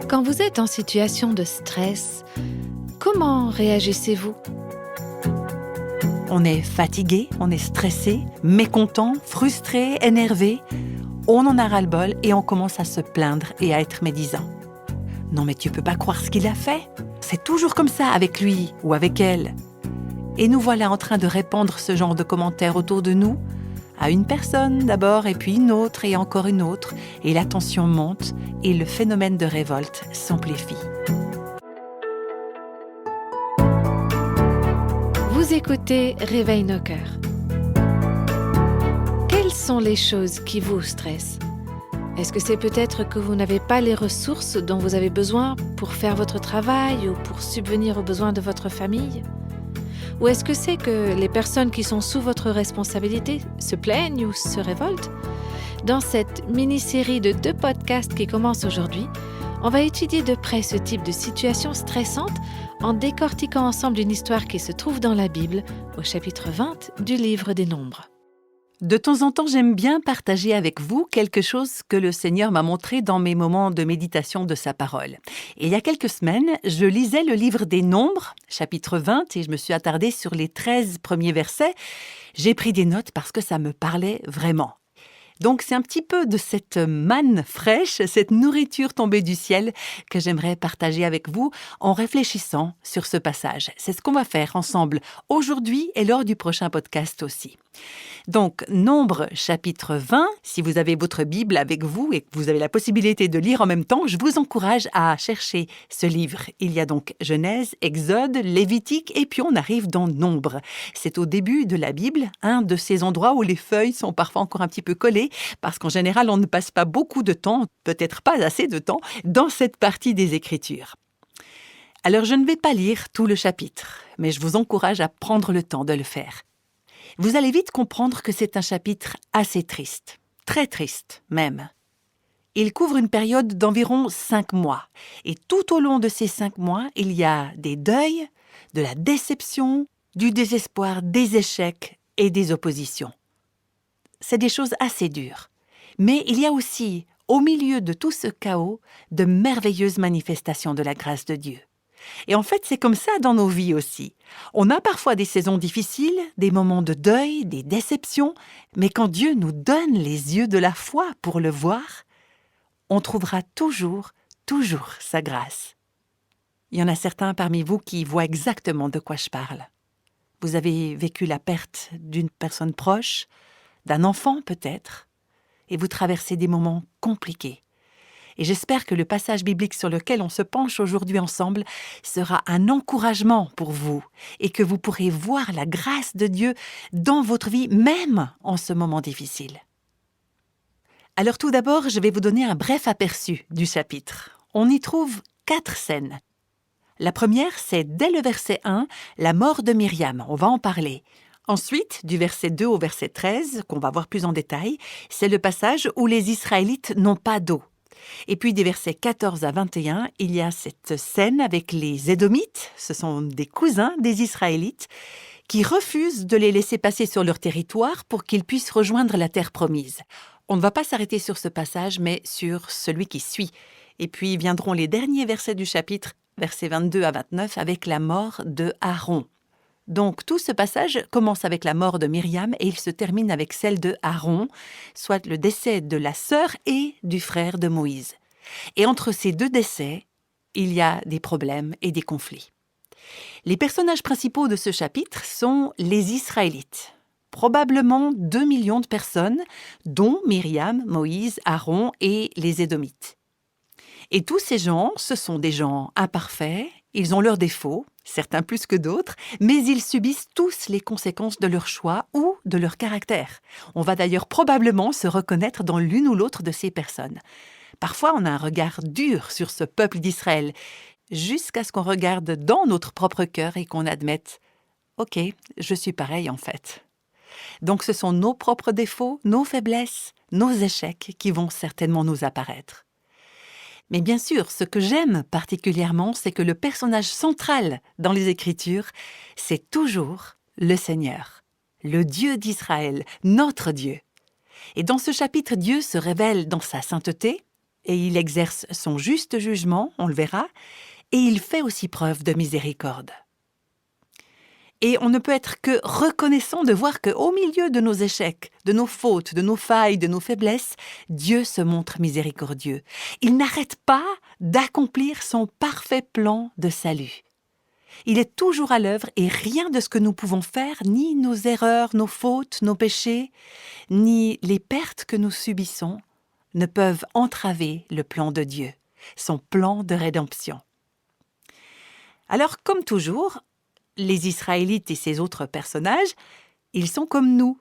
Quand vous êtes en situation de stress, comment réagissez-vous ? On est fatigué, on est stressé, mécontent, frustré, énervé. On en a ras-le-bol et on commence à se plaindre et à être médisant. Non mais tu peux pas croire ce qu'il a fait. C'est toujours comme ça avec lui ou avec elle. Et nous voilà en train de répandre ce genre de commentaires autour de nous, à une personne d'abord et puis une autre et encore une autre. Et la tension monte et le phénomène de révolte s'amplifie. Vous écoutez Réveille nos cœurs. Quelles sont les choses qui vous stressent ? Est-ce que c'est peut-être que vous n'avez pas les ressources dont vous avez besoin pour faire votre travail ou pour subvenir aux besoins de votre famille ? Ou est-ce que c'est que les personnes qui sont sous votre responsabilité se plaignent ou se révoltent ? Dans cette mini-série de 2 podcasts qui commencent aujourd'hui, on va étudier de près ce type de situation stressante en décortiquant ensemble une histoire qui se trouve dans la Bible, au chapitre 20 du livre des Nombres. De temps en temps, j'aime bien partager avec vous quelque chose que le Seigneur m'a montré dans mes moments de méditation de sa parole. Et il y a quelques semaines, je lisais le livre des Nombres, chapitre 20, et je me suis attardée sur les 13 premiers versets. J'ai pris des notes parce que ça me parlait vraiment. Donc c'est un petit peu de cette manne fraîche, cette nourriture tombée du ciel que j'aimerais partager avec vous en réfléchissant sur ce passage. C'est ce qu'on va faire ensemble aujourd'hui et lors du prochain podcast aussi. Donc, Nombres chapitre 20, si vous avez votre Bible avec vous et que vous avez la possibilité de lire en même temps, je vous encourage à chercher ce livre. Il y a donc Genèse, Exode, Lévitique et puis on arrive dans Nombres. C'est au début de la Bible, un de ces endroits où les feuilles sont parfois encore un petit peu collées parce qu'en général, on ne passe pas beaucoup de temps, peut-être pas assez de temps, dans cette partie des Écritures. Alors, je ne vais pas lire tout le chapitre, mais je vous encourage à prendre le temps de le faire. Vous allez vite comprendre que c'est un chapitre assez triste, très triste même. Il couvre une période d'environ 5 mois. Et tout au long de ces 5 mois, il y a des deuils, de la déception, du désespoir, des échecs et des oppositions. C'est des choses assez dures. Mais il y a aussi, au milieu de tout ce chaos, de merveilleuses manifestations de la grâce de Dieu. Et en fait, c'est comme ça dans nos vies aussi. On a parfois des saisons difficiles, des moments de deuil, des déceptions, mais quand Dieu nous donne les yeux de la foi pour le voir, on trouvera toujours sa grâce. Il y en a certains parmi vous qui voient exactement de quoi je parle. Vous avez vécu la perte d'une personne proche, d'un enfant peut-être, et vous traversez des moments compliqués. Et j'espère que le passage biblique sur lequel on se penche aujourd'hui ensemble sera un encouragement pour vous et que vous pourrez voir la grâce de Dieu dans votre vie, même en ce moment difficile. Alors tout d'abord, je vais vous donner un bref aperçu du chapitre. On y trouve 4 scènes. La première, c'est dès le verset 1, la mort de Myriam. On va en parler. Ensuite, du verset 2 au verset 13, qu'on va voir plus en détail, c'est le passage où les Israélites n'ont pas d'eau. Et puis des versets 14 à 21, il y a cette scène avec les Édomites, ce sont des cousins des Israélites, qui refusent de les laisser passer sur leur territoire pour qu'ils puissent rejoindre la terre promise. On ne va pas s'arrêter sur ce passage, mais sur celui qui suit. Et puis viendront les derniers versets du chapitre, versets 22 à 29, avec la mort de Aaron. Donc tout ce passage commence avec la mort de Myriam et il se termine avec celle de Aaron, soit le décès de la sœur et du frère de Moïse. Et entre ces 2 décès, il y a des problèmes et des conflits. Les personnages principaux de ce chapitre sont les Israélites. Probablement 2 millions de personnes, dont Myriam, Moïse, Aaron et les Édomites. Et tous ces gens, ce sont des gens imparfaits, ils ont leurs défauts, certains plus que d'autres, mais ils subissent tous les conséquences de leur choix ou de leur caractère. On va d'ailleurs probablement se reconnaître dans l'une ou l'autre de ces personnes. Parfois, on a un regard dur sur ce peuple d'Israël, jusqu'à ce qu'on regarde dans notre propre cœur et qu'on admette « Ok, je suis pareil en fait ». Donc ce sont nos propres défauts, nos faiblesses, nos échecs qui vont certainement nous apparaître. Mais bien sûr, ce que j'aime particulièrement, c'est que le personnage central dans les Écritures, c'est toujours le Seigneur, le Dieu d'Israël, notre Dieu. Et dans ce chapitre, Dieu se révèle dans sa sainteté, et il exerce son juste jugement, on le verra, et il fait aussi preuve de miséricorde. Et on ne peut être que reconnaissant de voir qu'au milieu de nos échecs, de nos fautes, de nos failles, de nos faiblesses, Dieu se montre miséricordieux. Il n'arrête pas d'accomplir son parfait plan de salut. Il est toujours à l'œuvre et rien de ce que nous pouvons faire, ni nos erreurs, nos fautes, nos péchés, ni les pertes que nous subissons, ne peuvent entraver le plan de Dieu, son plan de rédemption. Alors, comme toujours, les Israélites et ces autres personnages, ils sont comme nous.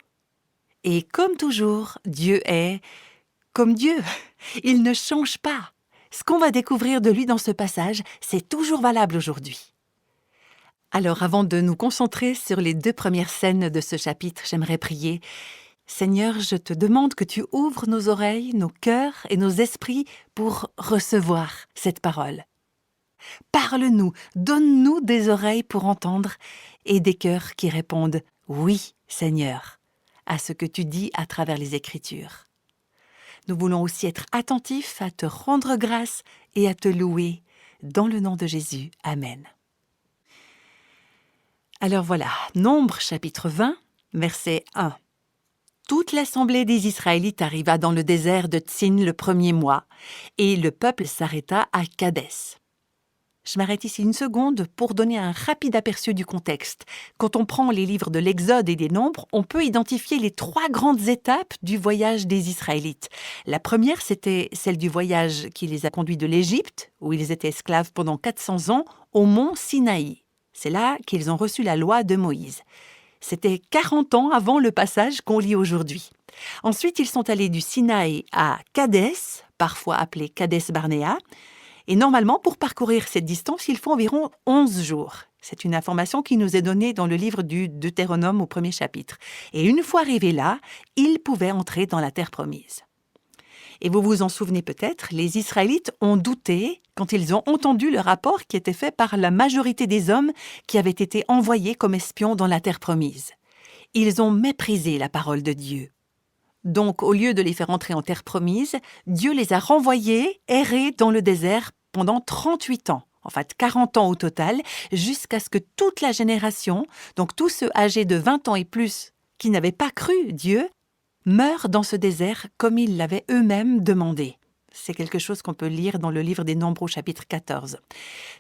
Et comme toujours, Dieu est comme Dieu. Il ne change pas. Ce qu'on va découvrir de lui dans ce passage, c'est toujours valable aujourd'hui. Alors, avant de nous concentrer sur les 2 premières scènes de ce chapitre, j'aimerais prier. Seigneur, je te demande que tu ouvres nos oreilles, nos cœurs et nos esprits pour recevoir cette parole. Parle-nous, donne-nous des oreilles pour entendre et des cœurs qui répondent « Oui, Seigneur » à ce que tu dis à travers les Écritures. Nous voulons aussi être attentifs à te rendre grâce et à te louer. Dans le nom de Jésus, Amen. Alors voilà, Nombre chapitre 20, verset 1. Toute l'assemblée des Israélites arriva dans le désert de Tsin le 1er mois, et le peuple s'arrêta à Kadès. Je m'arrête ici une seconde pour donner un rapide aperçu du contexte. Quand on prend les livres de l'Exode et des Nombres, on peut identifier les 3 grandes étapes du voyage des Israélites. La première, c'était celle du voyage qui les a conduits de l'Égypte, où ils étaient esclaves pendant 400 ans, au mont Sinaï. C'est là qu'ils ont reçu la loi de Moïse. C'était 40 ans avant le passage qu'on lit aujourd'hui. Ensuite, ils sont allés du Sinaï à Kadès, parfois appelé Kadès-Barnéa. Et normalement, pour parcourir cette distance, il faut environ 11 jours. C'est une information qui nous est donnée dans le livre du Deutéronome au 1er chapitre. Et une fois arrivés là, ils pouvaient entrer dans la terre promise. Et vous vous en souvenez peut-être, les Israélites ont douté quand ils ont entendu le rapport qui était fait par la majorité des hommes qui avaient été envoyés comme espions dans la terre promise. Ils ont méprisé la parole de Dieu. Donc, au lieu de les faire entrer en terre promise, Dieu les a renvoyés errer dans le désert pendant 38 ans, en fait 40 ans au total, jusqu'à ce que toute la génération, donc tous ceux âgés de 20 ans et plus, qui n'avaient pas cru Dieu, meurent dans ce désert comme ils l'avaient eux-mêmes demandé. C'est quelque chose qu'on peut lire dans le livre des Nombres au chapitre 14.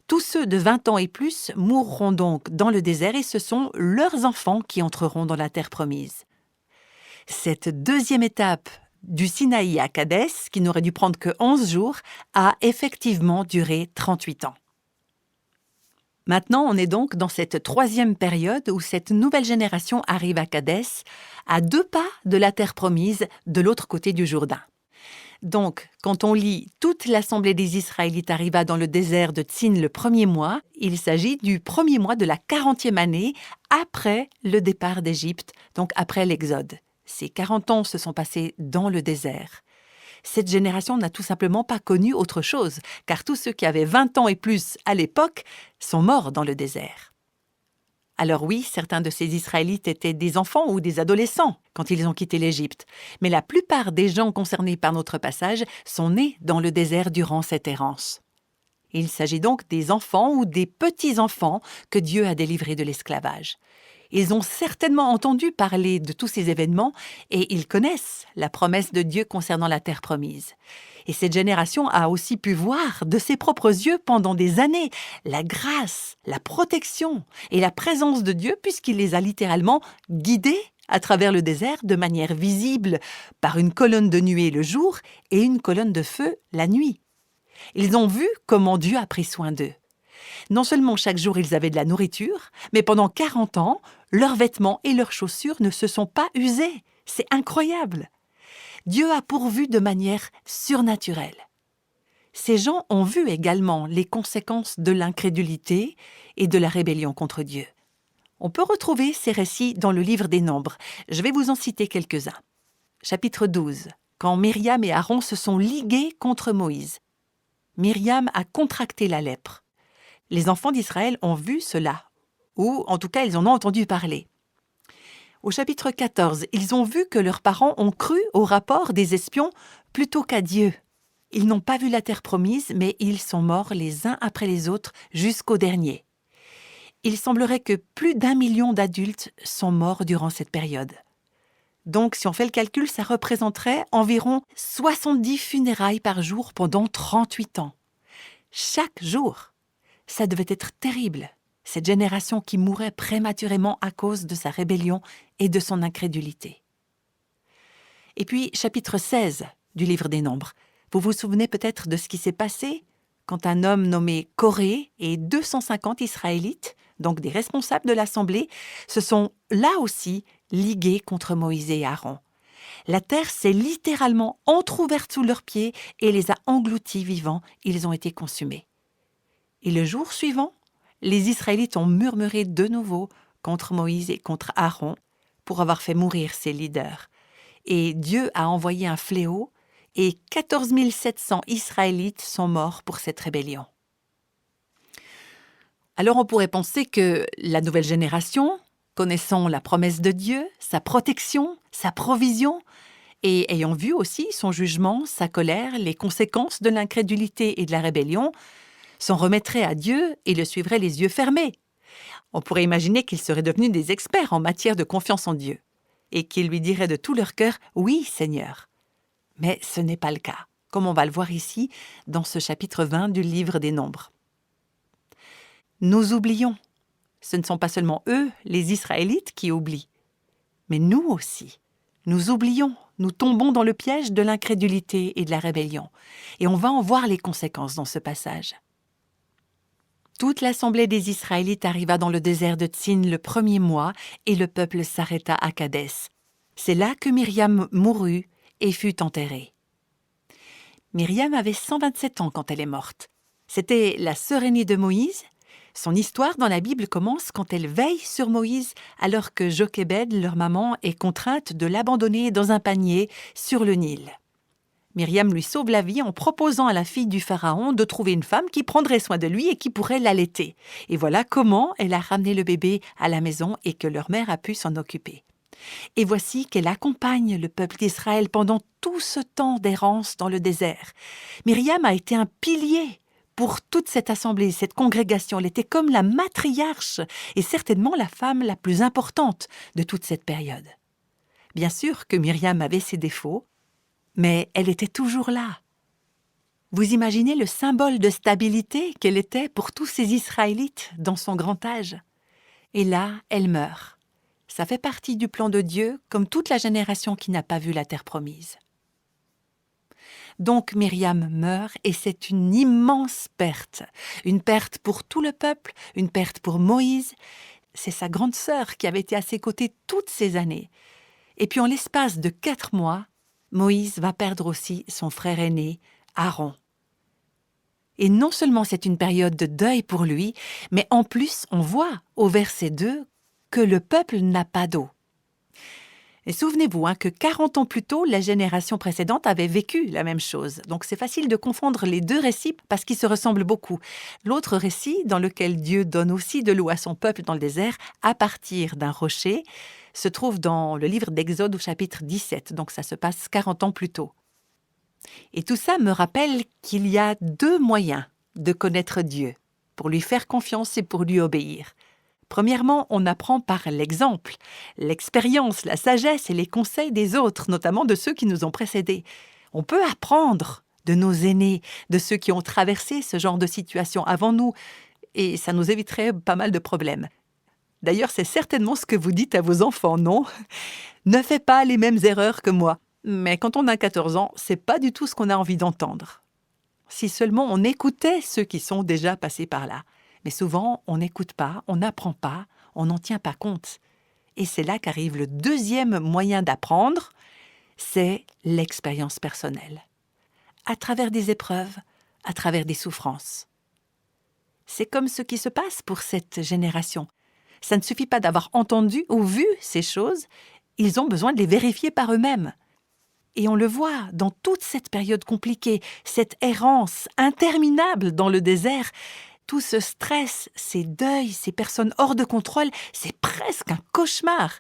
Tous ceux de 20 ans et plus mourront donc dans le désert et ce sont leurs enfants qui entreront dans la terre promise. Cette deuxième étape du Sinaï à Kadès, qui n'aurait dû prendre que 11 jours, a effectivement duré 38 ans. Maintenant, on est donc dans cette troisième période où cette nouvelle génération arrive à Kadès, à 2 pas de la terre promise, de l'autre côté du Jourdain. Donc, quand on lit « Toute l'assemblée des Israélites arriva dans le désert de Tsin le 1er mois », il s'agit du 1er mois de la 40e année après le départ d'Égypte, donc après l'Exode. Ces 40 ans se sont passés dans le désert. Cette génération n'a tout simplement pas connu autre chose, car tous ceux qui avaient 20 ans et plus à l'époque sont morts dans le désert. Alors oui, certains de ces Israélites étaient des enfants ou des adolescents quand ils ont quitté l'Égypte, mais la plupart des gens concernés par notre passage sont nés dans le désert durant cette errance. Il s'agit donc des enfants ou des petits-enfants que Dieu a délivrés de l'esclavage. Ils ont certainement entendu parler de tous ces événements et ils connaissent la promesse de Dieu concernant la terre promise. Et cette génération a aussi pu voir de ses propres yeux pendant des années la grâce, la protection et la présence de Dieu puisqu'il les a littéralement guidés à travers le désert de manière visible par une colonne de nuée le jour et une colonne de feu la nuit. Ils ont vu comment Dieu a pris soin d'eux. Non seulement chaque jour ils avaient de la nourriture, mais pendant 40 ans, leurs vêtements et leurs chaussures ne se sont pas usés. C'est incroyable. Dieu a pourvu de manière surnaturelle. Ces gens ont vu également les conséquences de l'incrédulité et de la rébellion contre Dieu. On peut retrouver ces récits dans le livre des Nombres. Je vais vous en citer quelques-uns. Chapitre 12. Quand Myriam et Aaron se sont ligués contre Moïse. Myriam a contracté la lèpre. Les enfants d'Israël ont vu cela, ou en tout cas ils en ont entendu parler. Au chapitre 14, ils ont vu que leurs parents ont cru au rapport des espions plutôt qu'à Dieu. Ils n'ont pas vu la terre promise, mais ils sont morts les uns après les autres jusqu'au dernier. Il semblerait que plus d'1 million d'adultes sont morts durant cette période. Donc, si on fait le calcul, ça représenterait environ 70 funérailles par jour pendant 38 ans. Chaque jour! Ça devait être terrible, cette génération qui mourait prématurément à cause de sa rébellion et de son incrédulité. Et puis, chapitre 16 du livre des Nombres. Vous vous souvenez peut-être de ce qui s'est passé quand un homme nommé Coré et 250 Israélites, donc des responsables de l'Assemblée, se sont là aussi ligués contre Moïse et Aaron. La terre s'est littéralement entr'ouverte sous leurs pieds et les a engloutis vivants. Ils ont été consumés. Et le jour suivant, les Israélites ont murmuré de nouveau contre Moïse et contre Aaron pour avoir fait mourir ses leaders. Et Dieu a envoyé un fléau et 14 700 Israélites sont morts pour cette rébellion. Alors on pourrait penser que la nouvelle génération, connaissant la promesse de Dieu, sa protection, sa provision, et ayant vu aussi son jugement, sa colère, les conséquences de l'incrédulité et de la rébellion, s'en remettraient à Dieu et le suivraient les yeux fermés. On pourrait imaginer qu'ils seraient devenus des experts en matière de confiance en Dieu et qu'ils lui diraient de tout leur cœur « Oui, Seigneur ». Mais ce n'est pas le cas, comme on va le voir ici dans ce chapitre 20 du livre des Nombres. Nous oublions. Ce ne sont pas seulement eux, les Israélites, qui oublient, mais nous aussi. Nous oublions, nous tombons dans le piège de l'incrédulité et de la rébellion. Et on va en voir les conséquences dans ce passage. Toute l'assemblée des Israélites arriva dans le désert de Tsin le 1er mois et le peuple s'arrêta à Kadès. C'est là que Myriam mourut et fut enterrée. Myriam avait 127 ans quand elle est morte. C'était la sœur aînée de Moïse. Son histoire dans la Bible commence quand elle veille sur Moïse alors que Jochébed, leur maman, est contrainte de l'abandonner dans un panier sur le Nil. Myriam lui sauve la vie en proposant à la fille du pharaon de trouver une femme qui prendrait soin de lui et qui pourrait l'allaiter. Et voilà comment elle a ramené le bébé à la maison et que leur mère a pu s'en occuper. Et voici qu'elle accompagne le peuple d'Israël pendant tout ce temps d'errance dans le désert. Myriam a été un pilier pour toute cette assemblée, cette congrégation. Elle était comme la matriarche et certainement la femme la plus importante de toute cette période. Bien sûr que Myriam avait ses défauts, mais elle était toujours là. Vous imaginez le symbole de stabilité qu'elle était pour tous ces Israélites dans son grand âge. Et là, elle meurt. Ça fait partie du plan de Dieu, comme toute la génération qui n'a pas vu la terre promise. Donc Myriam meurt et c'est une immense perte. Une perte pour tout le peuple, une perte pour Moïse. C'est sa grande sœur qui avait été à ses côtés toutes ces années. Et puis en l'espace de 4 mois, Moïse va perdre aussi son frère aîné, Aaron. Et non seulement c'est une période de deuil pour lui, mais en plus on voit au verset 2 que le peuple n'a pas d'eau. Et souvenez-vous que 40 ans plus tôt, la génération précédente avait vécu la même chose. Donc c'est facile de confondre les deux récits parce qu'ils se ressemblent beaucoup. L'autre récit, dans lequel Dieu donne aussi de l'eau à son peuple dans le désert, à partir d'un rocher, se trouve dans le livre d'Exode au chapitre 17. Donc ça se passe 40 ans plus tôt. Et tout ça me rappelle qu'il y a 2 moyens de connaître Dieu, pour lui faire confiance et pour lui obéir. Premièrement, on apprend par l'exemple, l'expérience, la sagesse et les conseils des autres, notamment de ceux qui nous ont précédés. On peut apprendre de nos aînés, de ceux qui ont traversé ce genre de situation avant nous, et ça nous éviterait pas mal de problèmes. D'ailleurs, c'est certainement ce que vous dites à vos enfants, non ? Ne fais pas les mêmes erreurs que moi. Mais quand on a 14 ans, c'est pas du tout ce qu'on a envie d'entendre. Si seulement on écoutait ceux qui sont déjà passés par là. Mais souvent, on n'écoute pas, on n'apprend pas, on n'en tient pas compte. Et c'est là qu'arrive le 2e moyen d'apprendre, c'est l'expérience personnelle. À travers des épreuves, à travers des souffrances. C'est comme ce qui se passe pour cette génération. Ça ne suffit pas d'avoir entendu ou vu ces choses, ils ont besoin de les vérifier par eux-mêmes. Et on le voit dans toute cette période compliquée, cette errance interminable dans le désert. Tout ce stress, ces deuils, ces personnes hors de contrôle, c'est presque un cauchemar.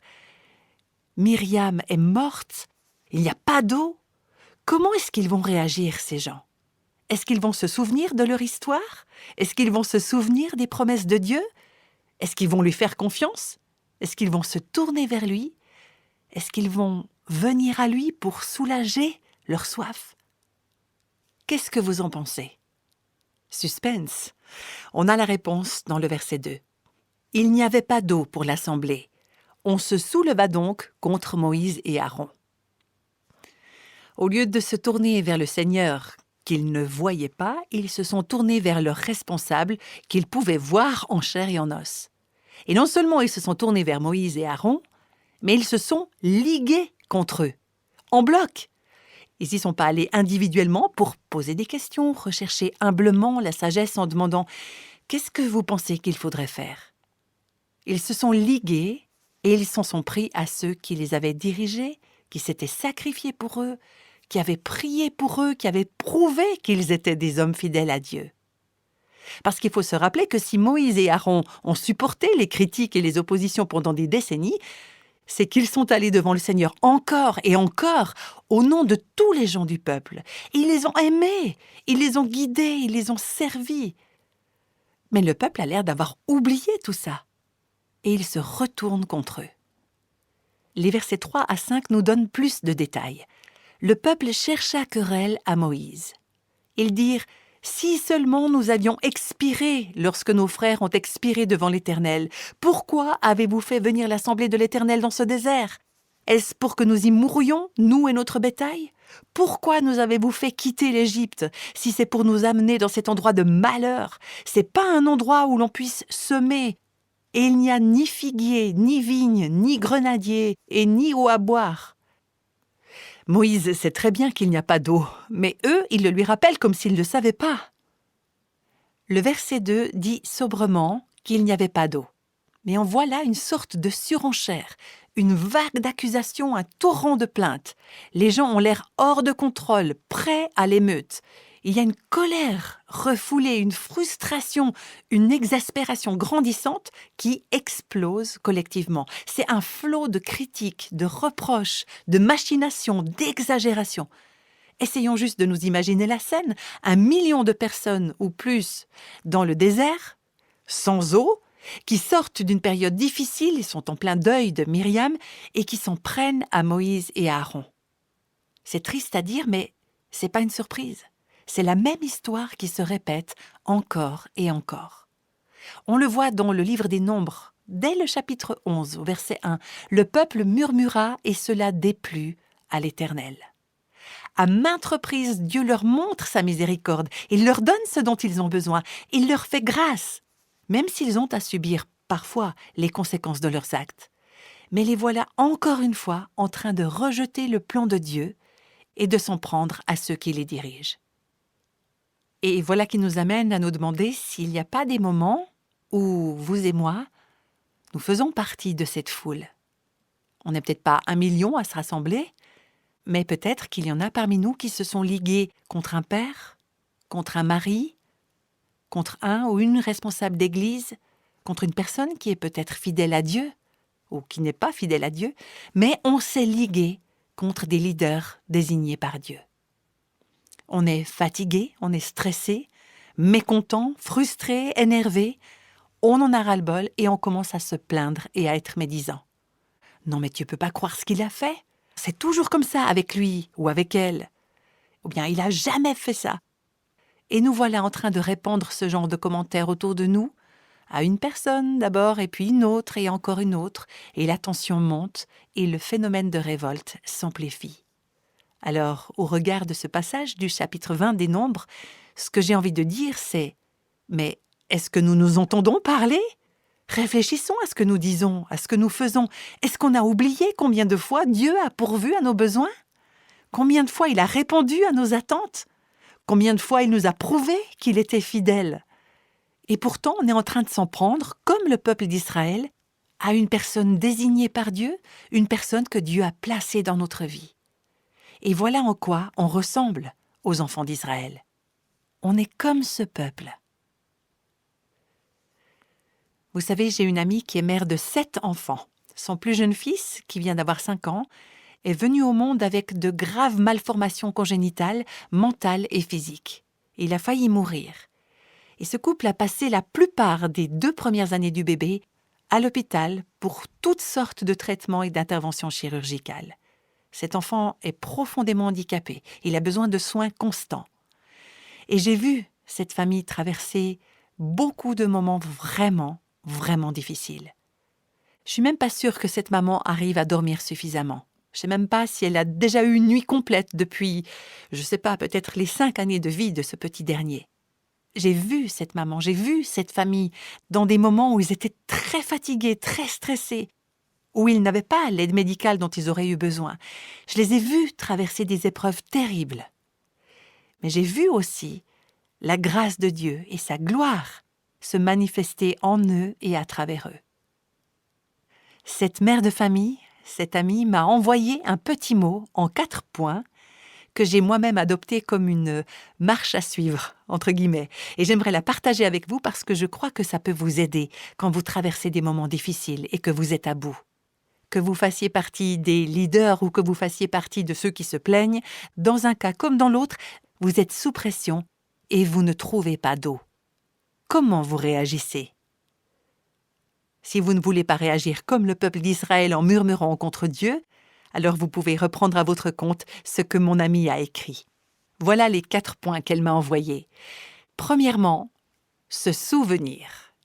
Myriam est morte, il n'y a pas d'eau. Comment est-ce qu'ils vont réagir, ces gens? Est-ce qu'ils vont se souvenir de leur histoire? Est-ce qu'ils vont se souvenir des promesses de Dieu? Est-ce qu'ils vont lui faire confiance? Est-ce qu'ils vont se tourner vers lui? Est-ce qu'ils vont venir à lui pour soulager leur soif? Qu'est-ce que vous en pensez? Suspense. On a la réponse dans le verset 2. Il n'y avait pas d'eau pour l'assemblée. On se souleva donc contre Moïse et Aaron. Au lieu de se tourner vers le Seigneur qu'ils ne voyaient pas, ils se sont tournés vers leurs responsables qu'ils pouvaient voir en chair et en os. Et non seulement ils se sont tournés vers Moïse et Aaron, mais ils se sont ligués contre eux, en bloc. Ils n'y sont pas allés individuellement pour poser des questions, rechercher humblement la sagesse en demandant « Qu'est-ce que vous pensez qu'il faudrait faire ?» Ils se sont ligués et ils s'en sont pris à ceux qui les avaient dirigés, qui s'étaient sacrifiés pour eux, qui avaient prié pour eux, qui avaient prouvé qu'ils étaient des hommes fidèles à Dieu. Parce qu'il faut se rappeler que si Moïse et Aaron ont supporté les critiques et les oppositions pendant des décennies, c'est qu'ils sont allés devant le Seigneur encore et encore au nom de tous les gens du peuple. Ils les ont aimés, ils les ont guidés, ils les ont servis. Mais le peuple a l'air d'avoir oublié tout ça. Et il se retourne contre eux. Les versets 3 à 5 nous donnent plus de détails. Le peuple chercha querelle à Moïse. Ils dirent « Si seulement nous avions expiré lorsque nos frères ont expiré devant l'Éternel, pourquoi avez-vous fait venir l'assemblée de l'Éternel dans ce désert? Est-ce pour que nous y mourions, nous et notre bétail? Pourquoi nous avez-vous fait quitter l'Égypte, si c'est pour nous amener dans cet endroit de malheur? C'est pas un endroit où l'on puisse semer. Et il n'y a ni figuier, ni vigne, ni grenadier, et ni eau à boire. » Moïse sait très bien qu'il n'y a pas d'eau, mais eux, ils le lui rappellent comme s'ils ne le savaient pas. Le verset 2 dit sobrement qu'il n'y avait pas d'eau. Mais on voit là une sorte de surenchère, une vague d'accusations, un torrent de plaintes. Les gens ont l'air hors de contrôle, prêts à l'émeute. Il y a une colère refoulée, une frustration, une exaspération grandissante qui explose collectivement. C'est un flot de critiques, de reproches, de machinations, d'exagérations. Essayons juste de nous imaginer la scène. 1 million de personnes ou plus dans le désert, sans eau, qui sortent d'une période difficile, ils sont en plein deuil de Myriam, et qui s'en prennent à Moïse et à Aaron. C'est triste à dire, mais c'est pas une surprise. C'est la même histoire qui se répète encore et encore. On le voit dans le livre des Nombres, dès le chapitre 11, au verset 1. Le peuple murmura et cela déplut à l'Éternel. À maintes reprises, Dieu leur montre sa miséricorde. Il leur donne ce dont ils ont besoin. Il leur fait grâce, même s'ils ont à subir parfois les conséquences de leurs actes. Mais les voilà encore une fois en train de rejeter le plan de Dieu et de s'en prendre à ceux qui les dirigent. Et voilà qui nous amène à nous demander s'il n'y a pas des moments où vous et moi, nous faisons partie de cette foule. On n'est peut-être pas 1 million à se rassembler, mais peut-être qu'il y en a parmi nous qui se sont ligués contre un père, contre un mari, contre un ou une responsable d'église, contre une personne qui est peut-être fidèle à Dieu ou qui n'est pas fidèle à Dieu, mais on s'est ligué contre des leaders désignés par Dieu. On est fatigué, on est stressé, mécontent, frustré, énervé. On en a ras-le-bol et on commence à se plaindre et à être médisant. Non mais tu peux pas croire ce qu'il a fait. C'est toujours comme ça avec lui ou avec elle. Ou bien il a jamais fait ça. Et nous voilà en train de répandre ce genre de commentaires autour de nous, à une personne d'abord et puis une autre et encore une autre. Et la tension monte et le phénomène de révolte s'amplifie. Alors, au regard de ce passage du chapitre 20 des Nombres, ce que j'ai envie de dire, c'est « Mais est-ce que nous nous entendons parler ? Réfléchissons à ce que nous disons, à ce que nous faisons. Est-ce qu'on a oublié combien de fois Dieu a pourvu à nos besoins ? Combien de fois il a répondu à nos attentes ? Combien de fois il nous a prouvé qu'il était fidèle ? Et pourtant, on est en train de s'en prendre, comme le peuple d'Israël, à une personne désignée par Dieu, une personne que Dieu a placée dans notre vie. Et voilà en quoi on ressemble aux enfants d'Israël. On est comme ce peuple. Vous savez, j'ai une amie qui est mère de 7 enfants. Son plus jeune fils, qui vient d'avoir 5 ans, est venu au monde avec de graves malformations congénitales, mentales et physiques. Il a failli mourir. Et ce couple a passé la plupart des 2 premières années du bébé à l'hôpital pour toutes sortes de traitements et d'interventions chirurgicales. Cet enfant est profondément handicapé. Il a besoin de soins constants. Et j'ai vu cette famille traverser beaucoup de moments vraiment, vraiment difficiles. Je suis même pas sûre que cette maman arrive à dormir suffisamment. Je sais même pas si elle a déjà eu une nuit complète depuis, je sais pas, peut-être les 5 années de vie de ce petit dernier. J'ai vu cette maman, j'ai vu cette famille dans des moments où ils étaient très fatigués, très stressés, où ils n'avaient pas l'aide médicale dont ils auraient eu besoin. Je les ai vus traverser des épreuves terribles. Mais j'ai vu aussi la grâce de Dieu et sa gloire se manifester en eux et à travers eux. Cette mère de famille, cette amie, m'a envoyé un petit mot en 4 points que j'ai moi-même adopté comme une marche à suivre, entre guillemets. Et j'aimerais la partager avec vous parce que je crois que ça peut vous aider quand vous traversez des moments difficiles et que vous êtes à bout. Que vous fassiez partie des leaders ou que vous fassiez partie de ceux qui se plaignent, dans un cas comme dans l'autre, vous êtes sous pression et vous ne trouvez pas d'eau. Comment vous réagissez ? Si vous ne voulez pas réagir comme le peuple d'Israël en murmurant contre Dieu, alors vous pouvez reprendre à votre compte ce que mon amie a écrit. Voilà les 4 points qu'elle m'a envoyés. Premièrement, se souvenir.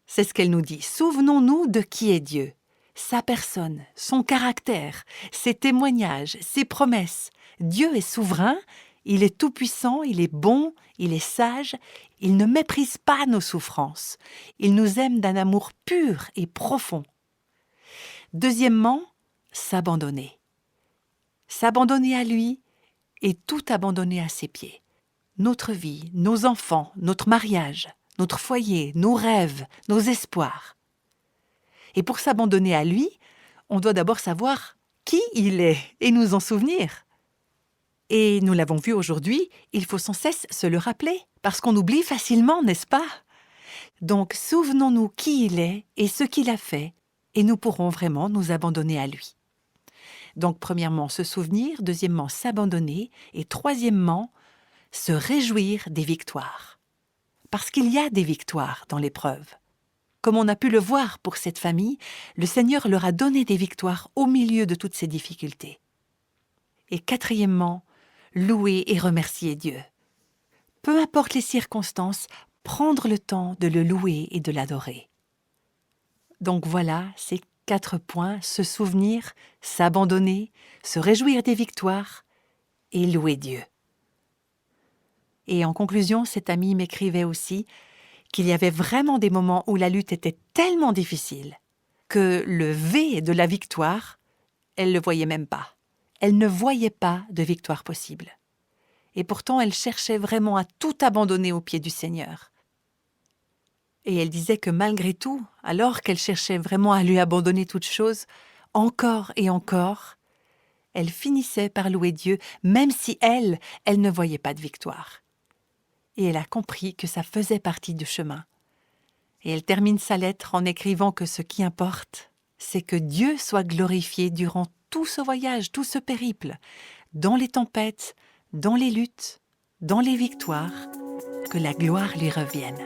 C'est ce qu'elle nous dit. Souvenons-nous de qui est Dieu, sa personne, son caractère, ses témoignages, ses promesses. Dieu est souverain, il est tout-puissant, il est bon, il est sage, il ne méprise pas nos souffrances. Il nous aime d'un amour pur et profond. Deuxièmement, s'abandonner. S'abandonner à lui et tout abandonner à ses pieds. Notre vie, nos enfants, notre mariage, notre foyer, nos rêves, nos espoirs. Et pour s'abandonner à lui, on doit d'abord savoir qui il est et nous en souvenir. Et nous l'avons vu aujourd'hui, il faut sans cesse se le rappeler, parce qu'on oublie facilement, n'est-ce pas ? Donc souvenons-nous qui il est et ce qu'il a fait, et nous pourrons vraiment nous abandonner à lui. Donc premièrement, se souvenir, deuxièmement, s'abandonner, et troisièmement, se réjouir des victoires. Parce qu'il y a des victoires dans l'épreuve. Comme on a pu le voir pour cette famille, le Seigneur leur a donné des victoires au milieu de toutes ces difficultés. Et quatrièmement, louer et remercier Dieu. Peu importe les circonstances, prendre le temps de le louer et de l'adorer. Donc voilà, ces 4 points, se souvenir, s'abandonner, se réjouir des victoires et louer Dieu. Et en conclusion, cette amie m'écrivait aussi qu'il y avait vraiment des moments où la lutte était tellement difficile que le V de la victoire, elle ne le voyait même pas. Elle ne voyait pas de victoire possible. Et pourtant, elle cherchait vraiment à tout abandonner aux pieds du Seigneur. Et elle disait que malgré tout, alors qu'elle cherchait vraiment à lui abandonner toute chose, encore et encore, elle finissait par louer Dieu, même si elle ne voyait pas de victoire. Et elle a compris que ça faisait partie du chemin. Et elle termine sa lettre en écrivant que ce qui importe, c'est que Dieu soit glorifié durant tout ce voyage, tout ce périple, dans les tempêtes, dans les luttes, dans les victoires, que la gloire lui revienne.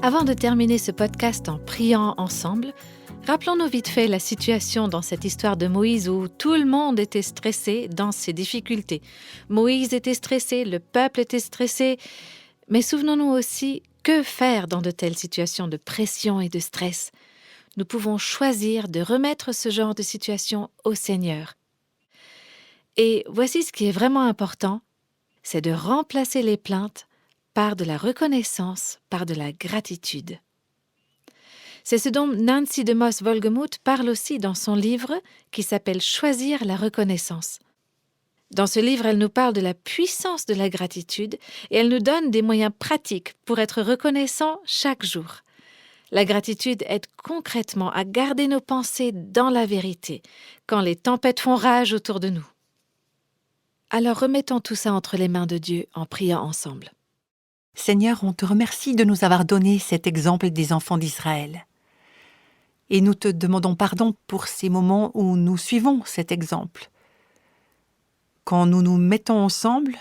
Avant de terminer ce podcast en priant ensemble, rappelons-nous vite fait la situation dans cette histoire de Moïse où tout le monde était stressé dans ses difficultés. Moïse était stressé, le peuple était stressé, mais souvenons-nous aussi que faire dans de telles situations de pression et de stress. Nous pouvons choisir de remettre ce genre de situation au Seigneur. Et voici ce qui est vraiment important, c'est de remplacer les plaintes par de la reconnaissance, par de la gratitude. C'est ce dont Nancy DeMoss Wolgemuth parle aussi dans son livre qui s'appelle « Choisir la reconnaissance ». Dans ce livre, elle nous parle de la puissance de la gratitude et elle nous donne des moyens pratiques pour être reconnaissants chaque jour. La gratitude aide concrètement à garder nos pensées dans la vérité quand les tempêtes font rage autour de nous. Alors remettons tout ça entre les mains de Dieu en priant ensemble. Seigneur, on te remercie de nous avoir donné cet exemple des enfants d'Israël. Et nous te demandons pardon pour ces moments où nous suivons cet exemple. Quand nous nous mettons ensemble,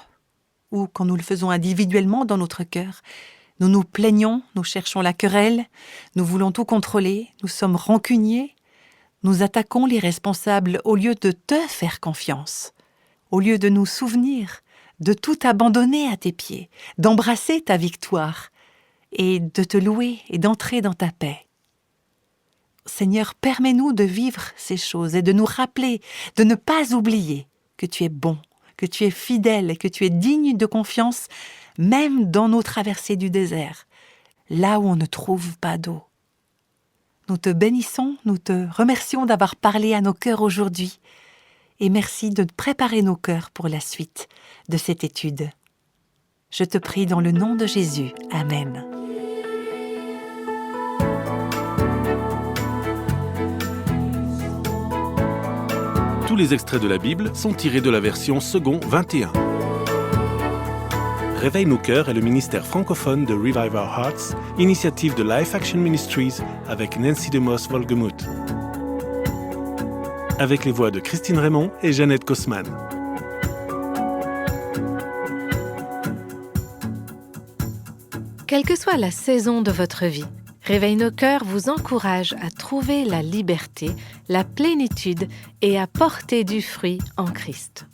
ou quand nous le faisons individuellement dans notre cœur, nous nous plaignons, nous cherchons la querelle, nous voulons tout contrôler, nous sommes rancuniers, nous attaquons les responsables au lieu de te faire confiance, au lieu de nous souvenir, de tout abandonner à tes pieds, d'embrasser ta victoire et de te louer et d'entrer dans ta paix. Seigneur, permets-nous de vivre ces choses et de nous rappeler, de ne pas oublier que tu es bon, que tu es fidèle et que tu es digne de confiance, même dans nos traversées du désert, là où on ne trouve pas d'eau. Nous te bénissons, nous te remercions d'avoir parlé à nos cœurs aujourd'hui et merci de préparer nos cœurs pour la suite de cette étude. Je te prie dans le nom de Jésus. Amen. Tous les extraits de la Bible sont tirés de la version Second 21. Réveille nos cœurs est le ministère francophone de Revive Our Hearts, initiative de Life Action Ministries avec Nancy DeMoss Wolgemuth. Avec les voix de Christine Raymond et Jeannette Kosman. Quelle que soit la saison de votre vie, Réveille nos cœurs vous encourage à trouver la liberté, la plénitude et à porter du fruit en Christ.